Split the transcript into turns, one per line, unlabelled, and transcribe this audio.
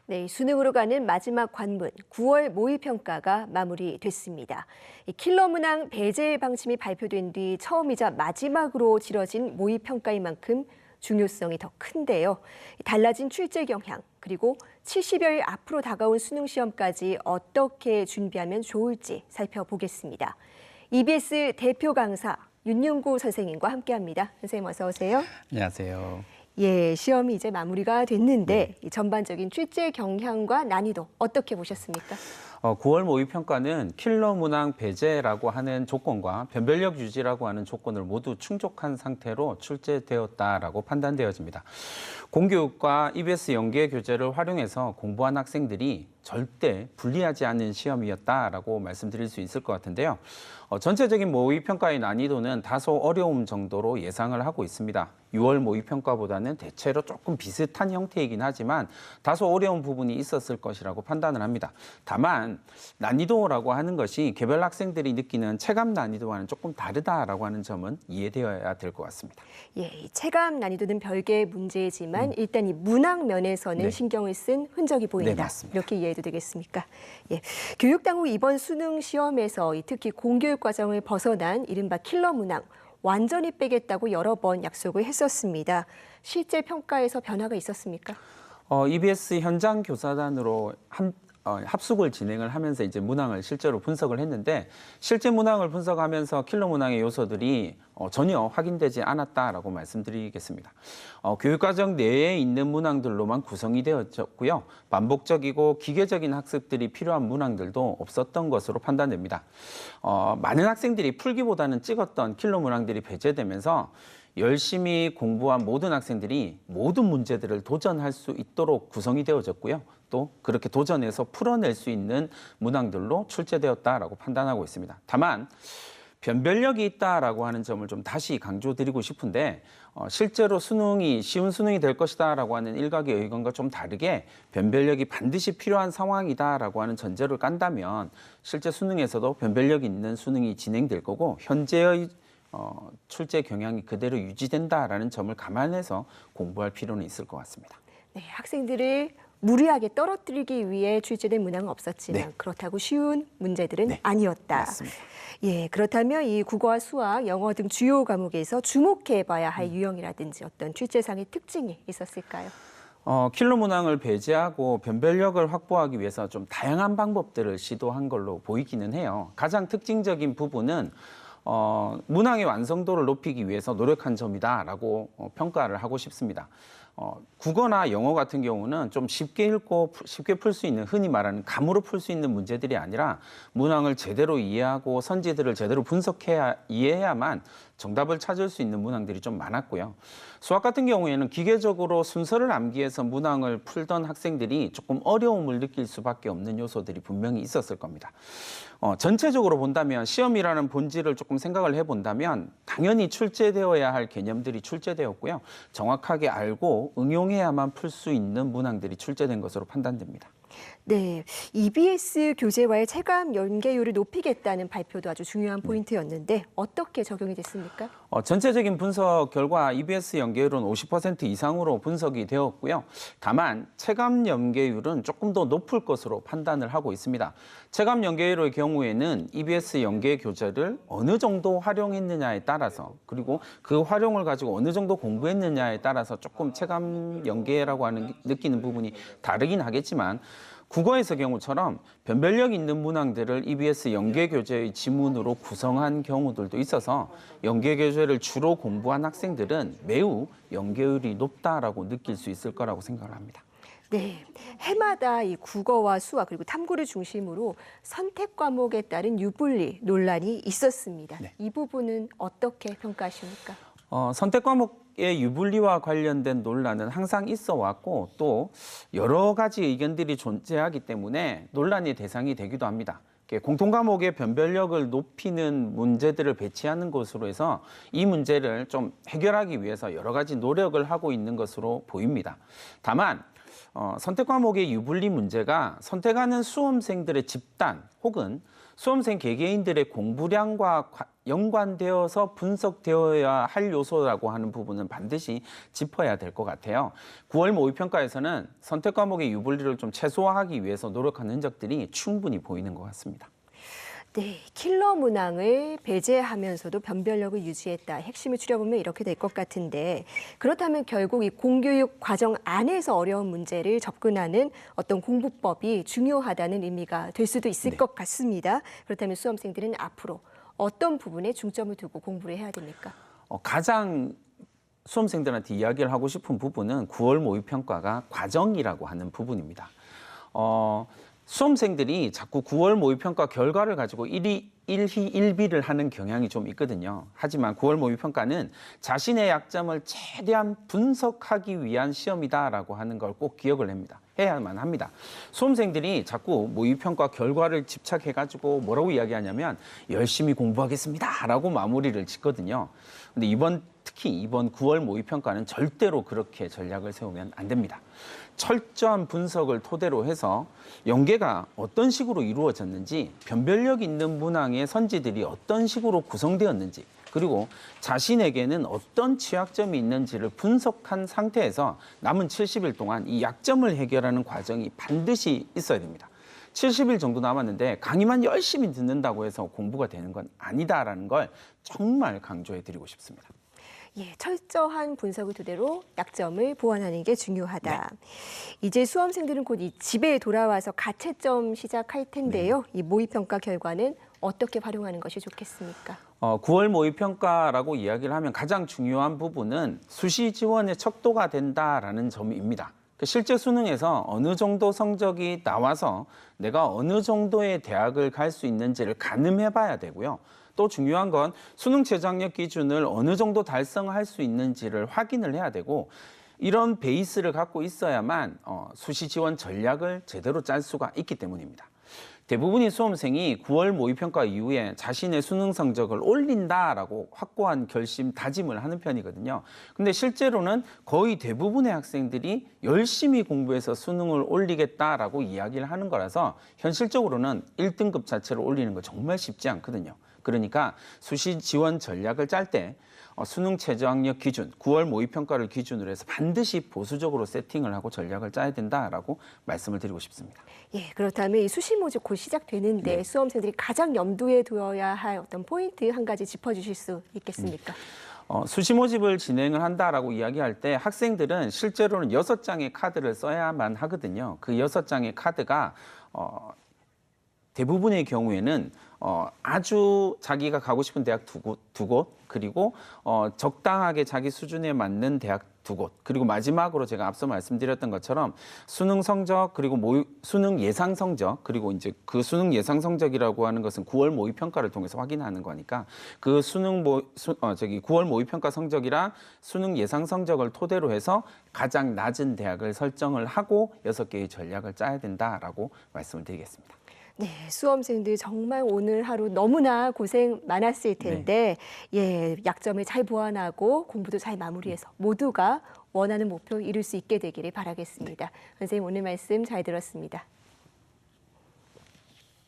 네, 수능으로 가는 마지막 관문, 9월 모의평가가 마무리됐습니다. 킬러 문항 배제 방침이 발표된 뒤 처음이자 마지막으로 치러진 모의평가인 만큼 중요성이 더 큰데요. 달라진 출제 경향, 그리고 70여일 앞으로 다가온 수능 시험까지 어떻게 준비하면 좋을지 살펴보겠습니다. EBS 대표 강사 윤용구 선생님과 함께합니다. 선생님 어서 오세요.
안녕하세요.
예, 시험이 이제 마무리가 됐는데 이 전반적인 출제 경향과 난이도 어떻게 보셨습니까?
9월 모의평가는 킬러 문항 배제라고 하는 조건과 변별력 유지라고 하는 조건을 모두 충족한 상태로 출제되었다라고 판단되어집니다. 공교육과 EBS 연계 교재를 활용해서 공부한 학생들이 절대 불리하지 않은 시험이었다라고 말씀드릴 수 있을 것 같은데요. 전체적인 모의평가의 난이도는 다소 어려움 정도로 예상을 하고 있습니다. 6월 모의평가보다는 대체로 조금 비슷한 형태이긴 하지만 다소 어려운 부분이 있었을 것이라고 판단을 합니다. 다만 난이도라고 하는 것이 개별 학생들이 느끼는 체감 난이도와는 조금 다르다라고 하는 점은 이해되어야 될 것 같습니다.
예, 이 체감 난이도는 별개의 문제지만 일단 이 문항 면에서는
네.
신경을 쓴 흔적이 보인다.
네, 맞습니다.
이렇게 이해해도 되겠습니까? 예, 교육당국 이번 수능 시험에서 특히 공교육 과정을 벗어난 이른바 킬러 문항 완전히 빼겠다고 여러 번 약속을 했었습니다. 실제 평가에서 변화가 있었습니까?
EBS 현장 교사단으로 합숙을 진행을 하면서 이제 문항을 실제로 분석을 했는데 실제 문항을 분석하면서 킬러 문항의 요소들이 전혀 확인되지 않았다라고 말씀드리겠습니다. 교육과정 내에 있는 문항들로만 구성이 되었고요. 반복적이고 기계적인 학습들이 필요한 문항들도 없었던 것으로 판단됩니다. 많은 학생들이 풀기보다는 찍었던 킬러 문항들이 배제되면서 열심히 공부한 모든 학생들이 모든 문제들을 도전할 수 있도록 구성이 되어졌고요. 또 그렇게 도전해서 풀어낼 수 있는 문항들로 출제되었다라고 판단하고 있습니다. 다만 변별력이 있다라고 하는 점을 좀 다시 강조드리고 싶은데 실제로 수능이 쉬운 수능이 될 것이다라고 하는 일각의 의견과 좀 다르게 변별력이 반드시 필요한 상황이다라고 하는 전제를 깐다면 실제 수능에서도 변별력이 있는 수능이 진행될 거고 현재의 출제 경향이 그대로 유지된다라는 점을 감안해서 공부할 필요는 있을 것 같습니다.
네, 학생들을 무리하게 떨어뜨리기 위해 출제된 문항은 없었지만
네.
그렇다고 쉬운 문제들은
네,
아니었다.
맞습니다.
예, 그렇다면 이 국어와 수학, 영어 등 주요 과목에서 주목해봐야 할 유형이라든지 어떤 출제상의 특징이 있었을까요?
킬러 문항을 배제하고 변별력을 확보하기 위해서 좀 다양한 방법들을 시도한 걸로 보이기는 해요. 가장 특징적인 부분은 문항의 완성도를 높이기 위해서 노력한 점이다라고 평가를 하고 싶습니다. 국어나 영어 같은 경우는 좀 쉽게 읽고 쉽게 풀 수 있는 흔히 말하는 감으로 풀 수 있는 문제들이 아니라 문항을 제대로 이해하고 선지들을 제대로 분석해야 이해해야만 정답을 찾을 수 있는 문항들이 좀 많았고요. 수학 같은 경우에는 기계적으로 순서를 암기해서 문항을 풀던 학생들이 조금 어려움을 느낄 수밖에 없는 요소들이 분명히 있었을 겁니다. 전체적으로 본다면 시험이라는 본질을 조금 생각을 해본다면 당연히 출제되어야 할 개념들이 출제되었고요. 정확하게 알고 응용해야만 풀 수 있는 문항들이 출제된 것으로 판단됩니다.
네, EBS 교재와의 체감 연계율을 높이겠다는 발표도 아주 중요한 포인트였는데 어떻게 적용이 됐습니까?
전체적인 분석 결과 EBS 연계율은 50% 이상으로 분석이 되었고요. 다만 체감 연계율은 조금 더 높을 것으로 판단을 하고 있습니다. 체감 연계율의 경우에는 EBS 연계 교재를 어느 정도 활용했느냐에 따라서 그리고 그 활용을 가지고 어느 정도 공부했느냐에 따라서 조금 체감 연계라고 하는 느끼는 부분이 다르긴 하겠지만 국어에서 경우처럼 변별력 있는 문항들을 EBS 연계 교재의 지문으로 구성한 경우들도 있어서 연계 교재를 주로 공부한 학생들은 매우 연계율이 높다라고 느낄 수 있을 거라고 생각을 합니다.
네, 해마다 이 국어와 수학 그리고 탐구를 중심으로 선택 과목에 따른 유불리 논란이 있었습니다.
네.
이 부분은 어떻게 평가하십니까?
선택 과목의 유불리와 관련된 논란은 항상 있어 왔고 또 여러 가지 의견들이 존재하기 때문에 논란의 대상이 되기도 합니다. 공통 과목의 변별력을 높이는 문제들을 배치하는 것으로 해서 이 문제를 좀 해결하기 위해서 여러 가지 노력을 하고 있는 것으로 보입니다. 다만 선택 과목의 유불리 문제가 선택하는 수험생들의 집단 혹은 수험생 개개인들의 공부량과 연관되어서 분석되어야 할 요소라고 하는 부분은 반드시 짚어야 될 것 같아요. 9월 모의평가에서는 선택 과목의 유불리를 좀 최소화하기 위해서 노력한 흔적들이 충분히 보이는 것 같습니다.
네, 킬러 문항을 배제하면서도 변별력을 유지했다. 핵심을 추려보면 이렇게 될 것 같은데 그렇다면 결국 이 공교육 과정 안에서 어려운 문제를 접근하는 어떤 공부법이 중요하다는 의미가 될 수도 있을 것 같습니다. 그렇다면 수험생들은 앞으로 어떤 부분에 중점을 두고 공부를 해야 됩니까?
가장 수험생들한테 이야기를 하고 싶은 부분은 9월 모의평가가 과정이라고 하는 부분입니다. 수험생들이 자꾸 9월 모의평가 결과를 가지고 일희일비를 하는 경향이 좀 있거든요. 하지만 9월 모의평가는 자신의 약점을 최대한 분석하기 위한 시험이다라고 하는 걸 꼭 기억을 해야만 합니다. 수험생들이 자꾸 모의평가 결과를 집착해가지고 뭐라고 이야기하냐면 열심히 공부하겠습니다라고 마무리를 짓거든요. 근데 특히 이번 9월 모의평가는 절대로 그렇게 전략을 세우면 안 됩니다. 철저한 분석을 토대로 해서 연계가 어떤 식으로 이루어졌는지, 변별력 있는 문항의 선지들이 어떤 식으로 구성되었는지, 그리고 자신에게는 어떤 취약점이 있는지를 분석한 상태에서 남은 70일 동안 이 약점을 해결하는 과정이 반드시 있어야 됩니다. 70일 정도 남았는데 강의만 열심히 듣는다고 해서 공부가 되는 건 아니다라는 걸 정말 강조해 드리고 싶습니다.
예, 철저한 분석을 토대로 약점을 보완하는 게 중요하다. 이제 수험생들은 곧 이 집에 돌아와서 가채점 시작할 텐데요. 이 모의평가 결과는 어떻게 활용하는 것이 좋겠습니까?
9월 모의평가라고 이야기를 하면 가장 중요한 부분은 수시 지원의 척도가 된다라는 점입니다. 실제 수능에서 어느 정도 성적이 나와서 내가 어느 정도의 대학을 갈 수 있는지를 가늠해 봐야 되고요. 또 중요한 건 수능 최저학력 기준을 어느 정도 달성할 수 있는지를 확인을 해야 되고 이런 베이스를 갖고 있어야만 수시 지원 전략을 제대로 짤 수가 있기 때문입니다. 대부분의 수험생이 9월 모의평가 이후에 자신의 수능 성적을 올린다라고 확고한 결심, 다짐을 하는 편이거든요. 근데 실제로는 거의 대부분의 학생들이 열심히 공부해서 수능을 올리겠다라고 이야기를 하는 거라서 현실적으로는 1등급 자체를 올리는 거 정말 쉽지 않거든요. 그러니까 수시 지원 전략을 짤 때 수능 최저학력 기준, 9월 모의평가를 기준으로 해서 반드시 보수적으로 세팅을 하고 전략을 짜야 된다라고 말씀을 드리고 싶습니다.
예, 그렇다면 이 수시 모집 곧 시작되는데 수험생들이 가장 염두에 두어야 할 어떤 포인트 한 가지 짚어주실 수 있겠습니까?
수시 모집을 진행을 한다라고 이야기할 때 학생들은 실제로는 6장의 카드를 써야만 하거든요. 그 6장의 카드가 대부분의 경우에는 아주 자기가 가고 싶은 대학 두 곳, 그리고 적당하게 자기 수준에 맞는 대학 2곳, 그리고 마지막으로 제가 앞서 말씀드렸던 것처럼 수능 성적, 그리고 수능 예상 성적, 그리고 이제 그 수능 예상 성적이라고 하는 것은 9월 모의평가를 통해서 확인하는 거니까 그 9월 모의평가 성적이랑 수능 예상 성적을 토대로 해서 가장 낮은 대학을 설정을 하고 6개의 전략을 짜야 된다라고 말씀을 드리겠습니다.
네, 수험생들 정말 오늘 하루 너무나 고생 많았을 텐데 약점을 잘 보완하고 공부도 잘 마무리해서 모두가 원하는 목표 이룰 수 있게 되기를 바라겠습니다. 선생님 오늘 말씀 잘 들었습니다.